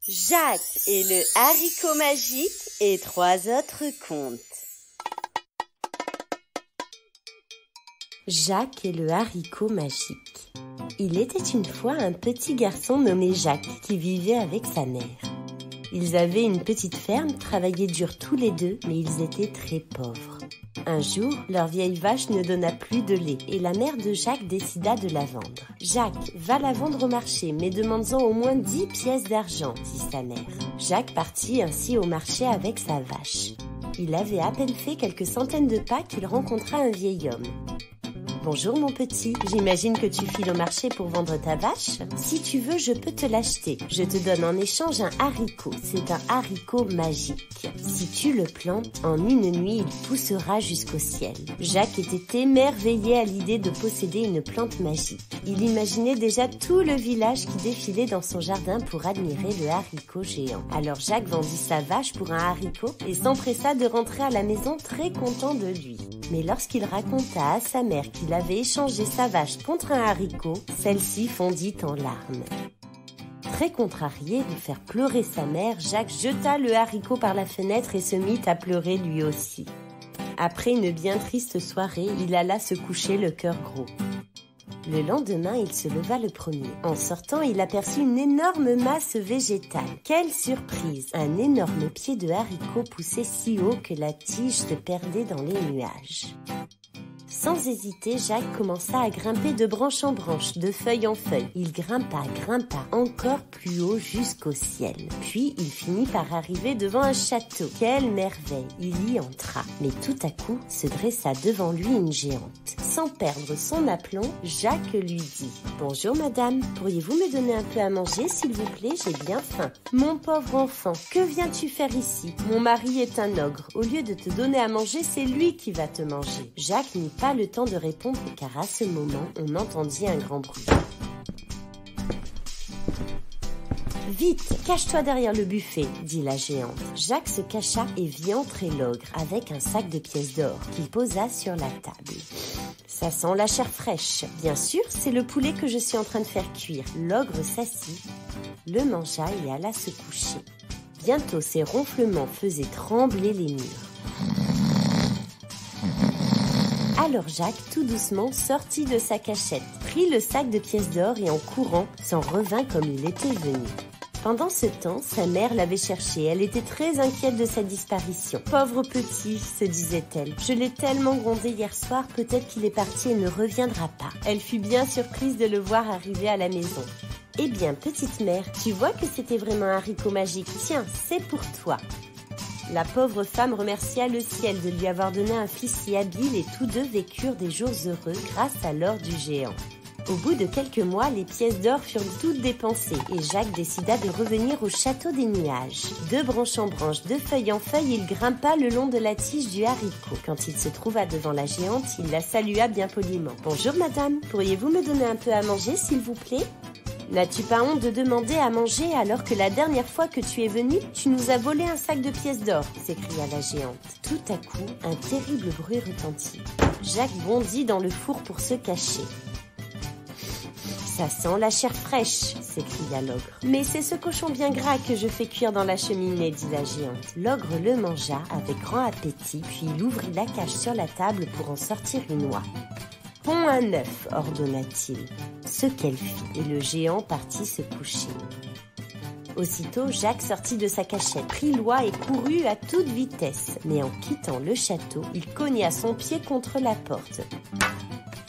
Jacques et le haricot magique et 3 autres contes. Jacques et le haricot magique. Il était une fois un petit garçon nommé Jacques qui vivait avec sa mère. Ils avaient une petite ferme, travaillaient dur tous les deux, mais ils étaient très pauvres. Un jour, leur vieille vache ne donna plus de lait et la mère de Jacques décida de la vendre. « Jacques, va la vendre au marché, mais demande-en au moins 10 pièces d'argent, » dit sa mère. Jacques partit ainsi au marché avec sa vache. Il avait à peine fait quelques centaines de pas qu'il rencontra un vieil homme. « Bonjour mon petit, j'imagine que tu files au marché pour vendre ta vache. Si tu veux, je peux te l'acheter. Je te donne en échange un haricot. C'est un haricot magique. Si tu le plantes, en une nuit, il poussera jusqu'au ciel. » Jacques était émerveillé à l'idée de posséder une plante magique. Il imaginait déjà tout le village qui défilait dans son jardin pour admirer le haricot géant. Alors Jacques vendit sa vache pour un haricot et s'empressa de rentrer à la maison très content de lui. Mais lorsqu'il raconta à sa mère qu'il avait échangé sa vache contre un haricot, celle-ci fondit en larmes. Très contrarié de faire pleurer sa mère, Jacques jeta le haricot par la fenêtre et se mit à pleurer lui aussi. Après une bien triste soirée, il alla se coucher le cœur gros. Le lendemain, il se leva le premier. En sortant, il aperçut une énorme masse végétale. Quelle surprise! Un énorme pied de haricot poussait si haut que la tige se perdait dans les nuages. Sans hésiter, Jacques commença à grimper de branche en branche, de feuille en feuille. Il grimpa encore plus haut jusqu'au ciel. Puis, il finit par arriver devant un château. Quelle merveille! Il y entra. Mais tout à coup, se dressa devant lui une géante. Sans perdre son aplomb, Jacques lui dit « Bonjour madame, pourriez-vous me donner un peu à manger s'il vous plaît? J'ai bien faim. »« Mon pauvre enfant, que viens-tu faire ici? Mon mari est un ogre. Au lieu de te donner à manger, c'est lui qui va te manger. » Jacques n'eut pas le temps de répondre car à ce moment, on entendit un grand bruit. « Vite, cache-toi derrière le buffet, » dit la géante. Jacques se cacha et vit entrer l'ogre avec un sac de pièces d'or qu'il posa sur la table. « Ça sent la chair fraîche. Bien sûr, c'est le poulet que je suis en train de faire cuire. » L'ogre s'assit, le mangea et alla se coucher. Bientôt, ses ronflements faisaient trembler les murs. Alors Jacques, tout doucement, sortit de sa cachette, prit le sac de pièces d'or et en courant, s'en revint comme il était venu. Pendant ce temps, sa mère l'avait cherché. Elle était très inquiète de sa disparition. « Pauvre petit, » se disait-elle. « Je l'ai tellement grondé hier soir, peut-être qu'il est parti et ne reviendra pas. » Elle fut bien surprise de le voir arriver à la maison. « Eh bien, petite mère, tu vois que c'était vraiment un haricot magique. Tiens, c'est pour toi. » La pauvre femme remercia le ciel de lui avoir donné un fils si habile et tous deux vécurent des jours heureux grâce à l'or du géant. Au bout de quelques mois, les pièces d'or furent toutes dépensées et Jacques décida de revenir au château des nuages. De branche en branche, de feuille en feuille, il grimpa le long de la tige du haricot. Quand il se trouva devant la géante, il la salua bien poliment. « Bonjour madame, pourriez-vous me donner un peu à manger s'il vous plaît ? » « N'as-tu pas honte de demander à manger alors que la dernière fois que tu es venu, tu nous as volé un sac de pièces d'or ?» s'écria la géante. Tout à coup, un terrible bruit retentit. Jacques bondit dans le four pour se cacher. « Ça sent la chair fraîche !» s'écria l'ogre. « Mais c'est ce cochon bien gras que je fais cuire dans la cheminée » dit la géante. L'ogre le mangea avec grand appétit, puis il ouvrit la cage sur la table pour en sortir une oie. « Ponds un œuf » ordonna-t-il. Ce qu'elle fit, et le géant partit se coucher. Aussitôt, Jacques sortit de sa cachette, prit l'oie et courut à toute vitesse. Mais en quittant le château, il cogna son pied contre la porte.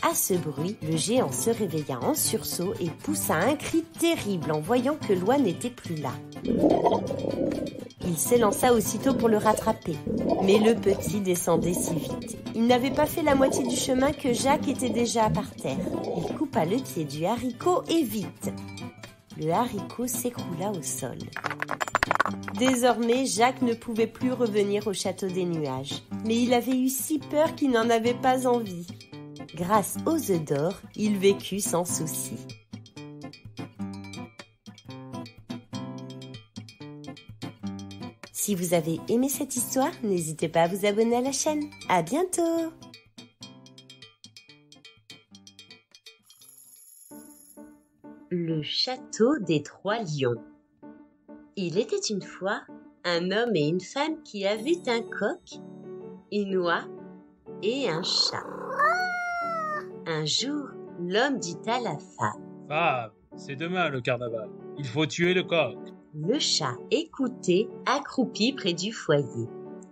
À ce bruit, le géant se réveilla en sursaut et poussa un cri terrible en voyant que l'oie n'était plus là. Il s'élança aussitôt pour le rattraper, mais le petit descendait si vite. Il n'avait pas fait la moitié du chemin que Jacques était déjà par terre. Il coupa le pied du haricot et vite. Le haricot s'écroula au sol. Désormais, Jacques ne pouvait plus revenir au château des nuages, mais il avait eu si peur qu'il n'en avait pas envie. Grâce aux œufs d'or, il vécut sans souci. Si vous avez aimé cette histoire, n'hésitez pas à vous abonner à la chaîne. À bientôt! Le château des 3 lions. Il était une fois un homme et une femme qui avaient un coq, une oie et un chat. Un jour, l'homme dit à la femme: « Femme, c'est demain le carnaval. Il faut tuer le coq. » Le chat écoutait, accroupi près du foyer.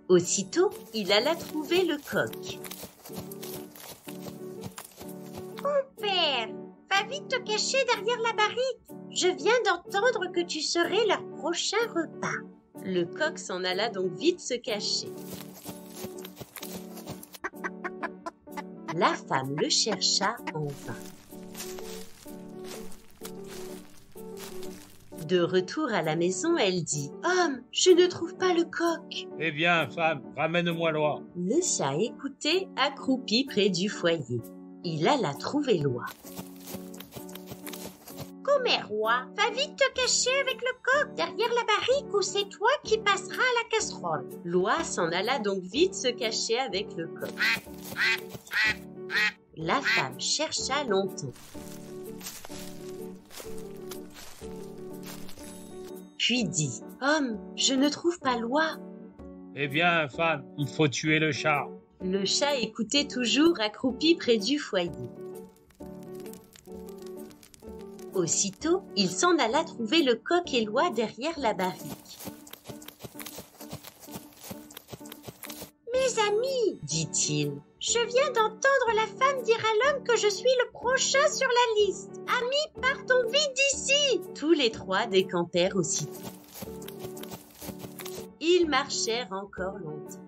Aussitôt, il alla trouver le coq. « Mon père, va vite te cacher derrière la barrique. Je viens d'entendre que tu serais leur prochain repas. » Le coq s'en alla donc vite se cacher. La femme le chercha en vain. De retour à la maison, elle dit: « Homme, je ne trouve pas le coq. » « Eh bien, femme, ramène-moi l'oie. » Le chat écoutait, accroupi près du foyer. Il alla trouver l'oie. « Commère oie, va vite te cacher avec le coq derrière la barrique ou c'est toi qui passeras à la casserole. » L'oie s'en alla donc vite se cacher avec le coq. La femme chercha longtemps. Puis dit: « Homme, je ne trouve pas l'oie. » « Eh bien, femme, il faut tuer le chat. » Le chat écoutait toujours accroupi près du foyer. Aussitôt, il s'en alla trouver le coq et l'oie derrière la barrique. « Mes amis, dit-il, je viens d'entendre la femme dire à l'homme que je suis le prochain sur la liste. Amis, partons vite d'ici !» Tous les trois décampèrent aussitôt. Ils marchèrent encore longtemps.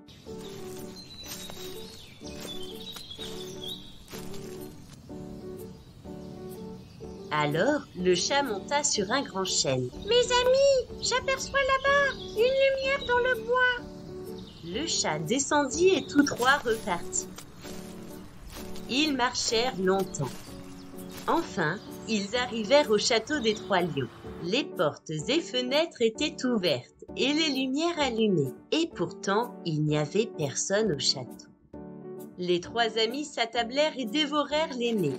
Alors, le chat monta sur un grand chêne. « Mes amis, j'aperçois là-bas une lumière dans le bois. » Le chat descendit et tous trois repartirent. Ils marchèrent longtemps. Enfin, ils arrivèrent au château des Trois Lions. Les portes et fenêtres étaient ouvertes et les lumières allumées. Et pourtant, il n'y avait personne au château. Les trois amis s'attablèrent et dévorèrent les mets.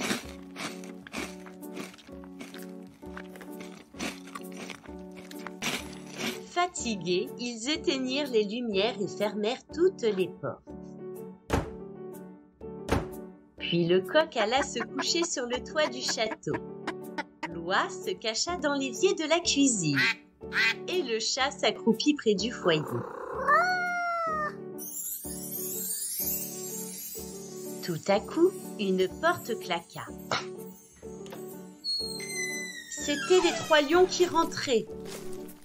Fatigués, ils éteignirent les lumières et fermèrent toutes les portes. Puis le coq alla se coucher sur le toit du château. L'oie se cacha dans l'évier de la cuisine. Et le chat s'accroupit près du foyer. Tout à coup, une porte claqua. C'étaient les Trois Lions qui rentraient.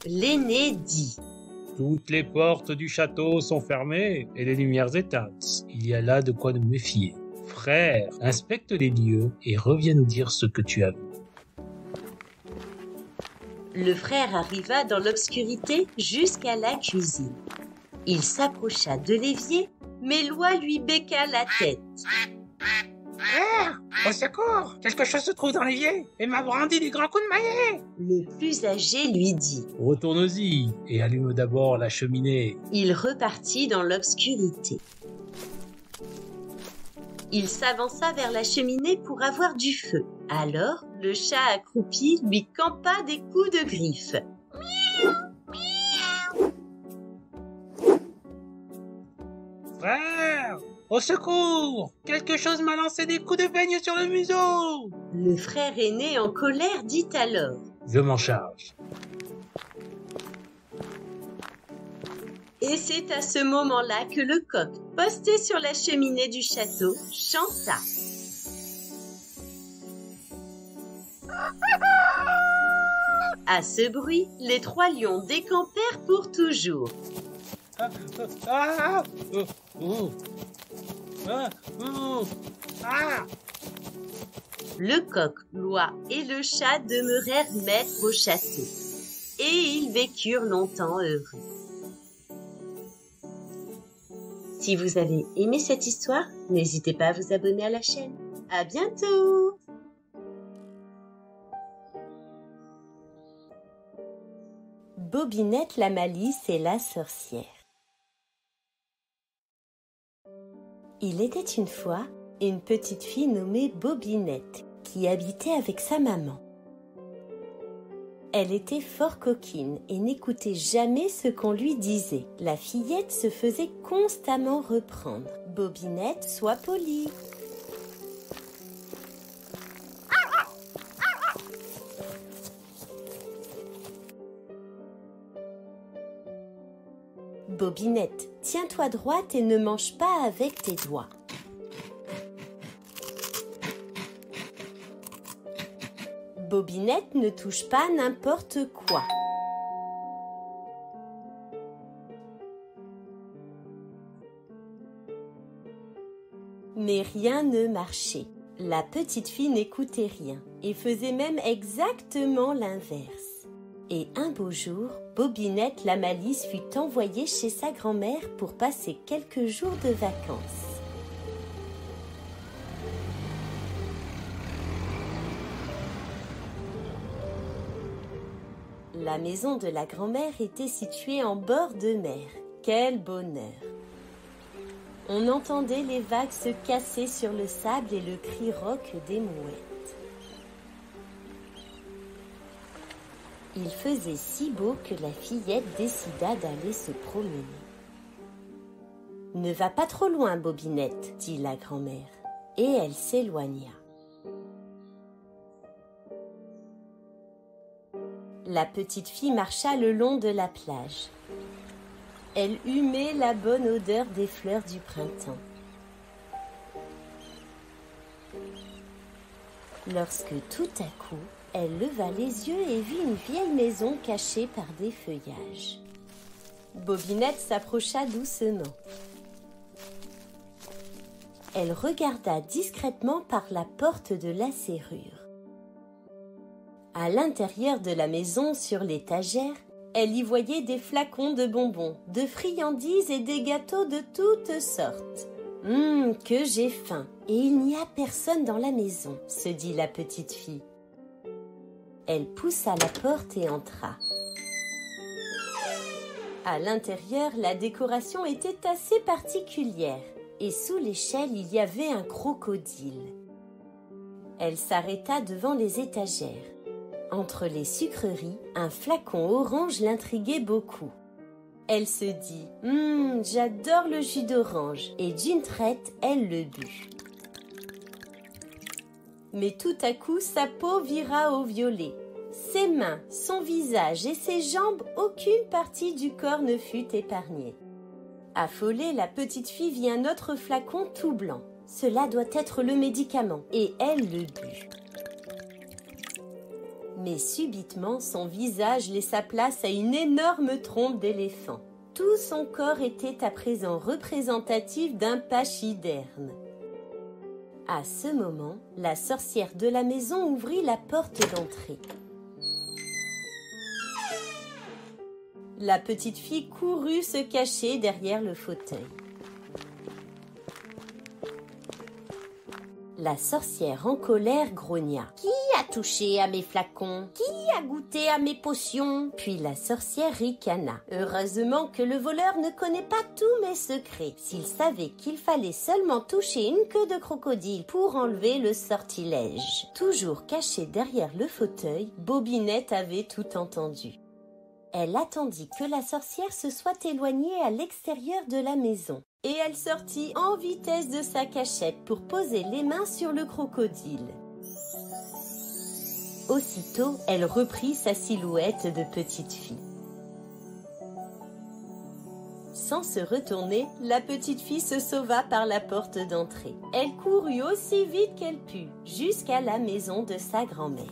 L'aîné dit: « Toutes les portes du château sont fermées et les lumières éteintes. Il y a là de quoi nous méfier. Frère, inspecte les lieux et reviens nous dire ce que tu as vu. » Le frère arriva dans l'obscurité jusqu'à la cuisine. Il s'approcha de l'évier, mais l'oie lui béqua la tête. Frère, au secours! Quelque chose se trouve dans l'évier et m'a brandi des grands coups de maillet! Le plus âgé lui dit: « Retourne-y et allume d'abord la cheminée. » Il repartit dans l'obscurité. Il s'avança vers la cheminée pour avoir du feu. Alors, le chat accroupi lui campa des coups de griffes. Miaou, miaou. Frère, au secours! Quelque chose m'a lancé des coups de peigne sur le museau! Le frère aîné en colère dit alors: « Je m'en charge. » Et c'est à ce moment-là que le coq, posté sur la cheminée du château, chanta. À ce bruit, les Trois Lions décampèrent pour toujours. Le coq, l'oie et le chat demeurèrent maîtres au château. Et ils vécurent longtemps heureux. Si vous avez aimé cette histoire, n'hésitez pas à vous abonner à la chaîne. À bientôt! Bobinette la Malice et la sorcière. Il était une fois une petite fille nommée Bobinette qui habitait avec sa maman. Elle était fort coquine et n'écoutait jamais ce qu'on lui disait. La fillette se faisait constamment reprendre. « Bobinette, sois polie. » « Bobinette, tiens-toi droite et ne mange pas avec tes doigts. » Bobinette ne touche pas n'importe quoi. Mais rien ne marchait. La petite fille n'écoutait rien et faisait même exactement l'inverse. Et un beau jour, Bobinette la Malice fut envoyée chez sa grand-mère pour passer quelques jours de vacances. La maison de la grand-mère était située en bord de mer. Quel bonheur! On entendait les vagues se casser sur le sable et le cri rauque des mouettes. Il faisait si beau que la fillette décida d'aller se promener. « Ne va pas trop loin, Bobinette, » dit la grand-mère, et elle s'éloigna. La petite fille marcha le long de la plage. Elle humait la bonne odeur des fleurs du printemps. Lorsque tout à coup, elle leva les yeux et vit une vieille maison cachée par des feuillages. Bobinette s'approcha doucement. Elle regarda discrètement par la porte de la serrure. À l'intérieur de la maison, sur l'étagère, elle y voyait des flacons de bonbons, de friandises et des gâteaux de toutes sortes. « Que j'ai faim! Et il n'y a personne dans la maison, » se dit la petite fille. Elle poussa la porte et entra. À l'intérieur, la décoration était assez particulière et sous l'échelle, il y avait un crocodile. Elle s'arrêta devant les étagères. Entre les sucreries, un flacon orange l'intriguait beaucoup. Elle se dit « J'adore le jus d'orange » et d'une traite, elle le but. Mais tout à coup, sa peau vira au violet. Ses mains, son visage et ses jambes, aucune partie du corps ne fut épargnée. Affolée, la petite fille vit un autre flacon tout blanc. Cela doit être le médicament et elle le but. Mais subitement, son visage laissa place à une énorme trompe d'éléphant. Tout son corps était à présent représentatif d'un pachyderme. À ce moment, la sorcière de la maison ouvrit la porte d'entrée. La petite fille courut se cacher derrière le fauteuil. La sorcière en colère grogna. « Qui a touché à mes flacons? Qui a goûté à mes potions ?» Puis la sorcière ricana. « Heureusement que le voleur ne connaît pas tous mes secrets. S'il savait qu'il fallait seulement toucher une queue de crocodile pour enlever le sortilège. » Toujours cachée derrière le fauteuil, Bobinette avait tout entendu. Elle attendit que la sorcière se soit éloignée à l'extérieur de la maison. Et elle sortit en vitesse de sa cachette pour poser les mains sur le crocodile. Aussitôt, elle reprit sa silhouette de petite fille. Sans se retourner, la petite fille se sauva par la porte d'entrée. Elle courut aussi vite qu'elle put, jusqu'à la maison de sa grand-mère.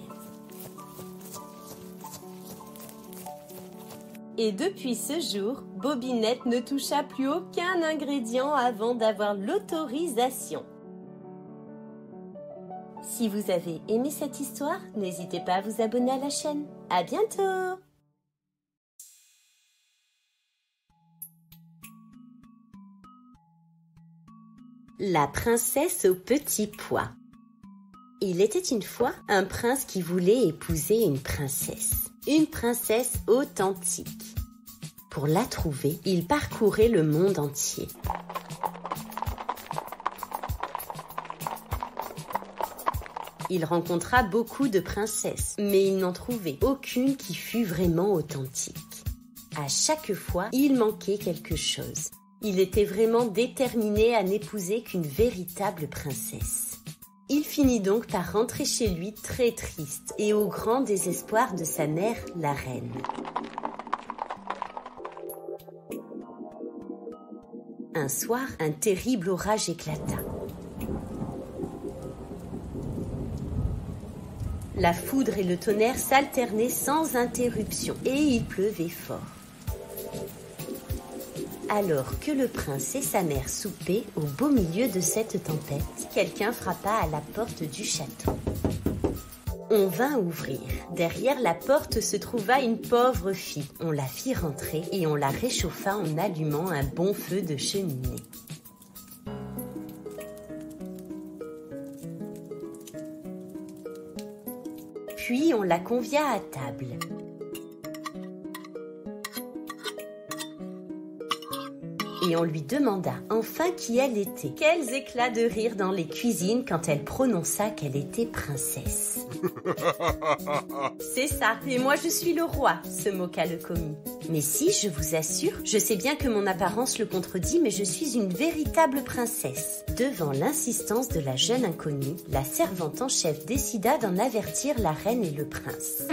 Et depuis ce jour, Bobinette ne toucha plus aucun ingrédient avant d'avoir l'autorisation. Si vous avez aimé cette histoire, n'hésitez pas à vous abonner à la chaîne. À bientôt! La princesse au petit pois. Il était une fois un prince qui voulait épouser une princesse authentique. Pour la trouver, il parcourait le monde entier. Il rencontra beaucoup de princesses, mais il n'en trouvait aucune qui fût vraiment authentique. À chaque fois, il manquait quelque chose. Il était vraiment déterminé à n'épouser qu'une véritable princesse. Il finit donc par rentrer chez lui très triste et au grand désespoir de sa mère, la reine. Un soir, un terrible orage éclata. La foudre et le tonnerre s'alternaient sans interruption et il pleuvait fort. Alors que le prince et sa mère soupaient au beau milieu de cette tempête, quelqu'un frappa à la porte du château. On vint ouvrir. Derrière la porte se trouva une pauvre fille. On la fit rentrer et on la réchauffa en allumant un bon feu de cheminée. Puis on la convia à table. Et on lui demanda enfin qui elle était. Quels éclats de rire dans les cuisines quand elle prononça qu'elle était princesse. C'est ça, et moi je suis le roi, se moqua le commis. Mais si, je vous assure, je sais bien que mon apparence le contredit, mais je suis une véritable princesse. Devant l'insistance de la jeune inconnue, la servante en chef décida d'en avertir la reine et le prince.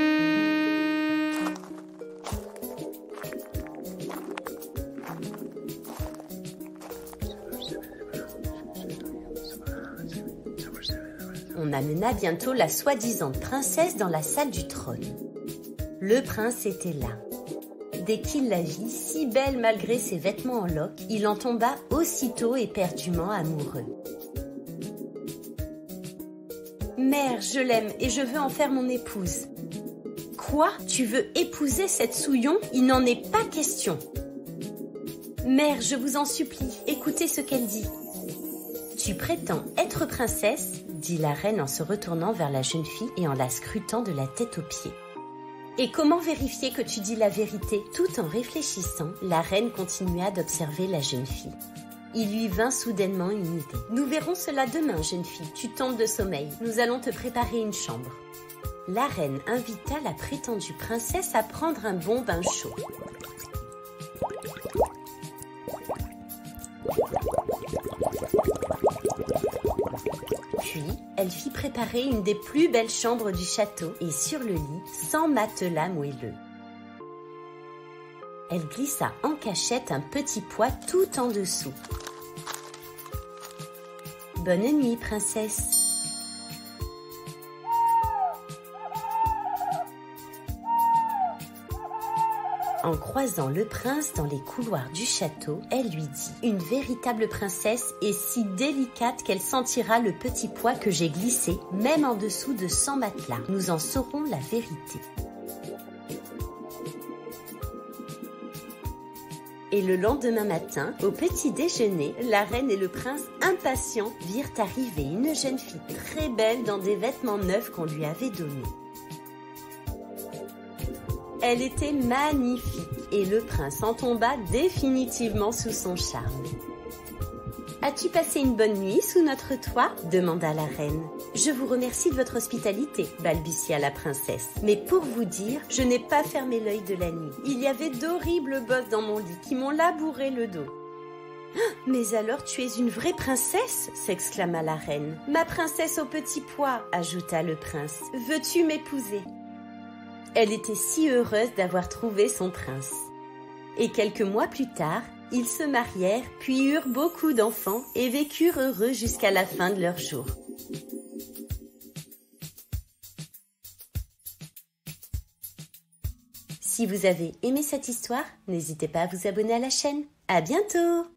On amena bientôt la soi-disant princesse dans la salle du trône. Le prince était là. Dès qu'il la vit, si belle malgré ses vêtements en loques, il en tomba aussitôt éperdument amoureux. « Mère, je l'aime et je veux en faire mon épouse. »« Quoi ? Tu veux épouser cette souillon ? Il n'en est pas question. »« Mère, je vous en supplie, écoutez ce qu'elle dit. »« Tu prétends être princesse ? » dit la reine en se retournant vers la jeune fille et en la scrutant de la tête aux pieds. Et comment vérifier que tu dis la vérité ? Tout en réfléchissant, la reine continua d'observer la jeune fille. Il lui vint soudainement une idée. « Nous verrons cela demain, jeune fille. Tu tombes de sommeil. Nous allons te préparer une chambre. » La reine invita la prétendue princesse à prendre un bon bain chaud. Puis, elle fit préparer une des plus belles chambres du château et sur le lit, sans matelas moelleux. Elle glissa en cachette un petit poids tout en dessous. « Bonne nuit, princesse. » En croisant le prince dans les couloirs du château, elle lui dit « Une véritable princesse est si délicate qu'elle sentira le petit poids que j'ai glissé, même en dessous de 100 matelas. Nous en saurons la vérité. » Et le lendemain matin, au petit déjeuner, la reine et le prince, impatients, virent arriver une jeune fille très belle dans des vêtements neufs qu'on lui avait donnés. Elle était magnifique et le prince en tomba définitivement sous son charme. « As-tu passé une bonne nuit sous notre toit ?» demanda la reine. « Je vous remercie de votre hospitalité, » balbutia la princesse. « Mais pour vous dire, je n'ai pas fermé l'œil de la nuit. Il y avait d'horribles bosses dans mon lit qui m'ont labouré le dos. »« Mais alors tu es une vraie princesse ?» s'exclama la reine. « Ma princesse au petit pois » ajouta le prince. « Veux-tu m'épouser ?» Elle était si heureuse d'avoir trouvé son prince. Et quelques mois plus tard, ils se marièrent, puis eurent beaucoup d'enfants et vécurent heureux jusqu'à la fin de leurs jours. Si vous avez aimé cette histoire, n'hésitez pas à vous abonner à la chaîne. À bientôt!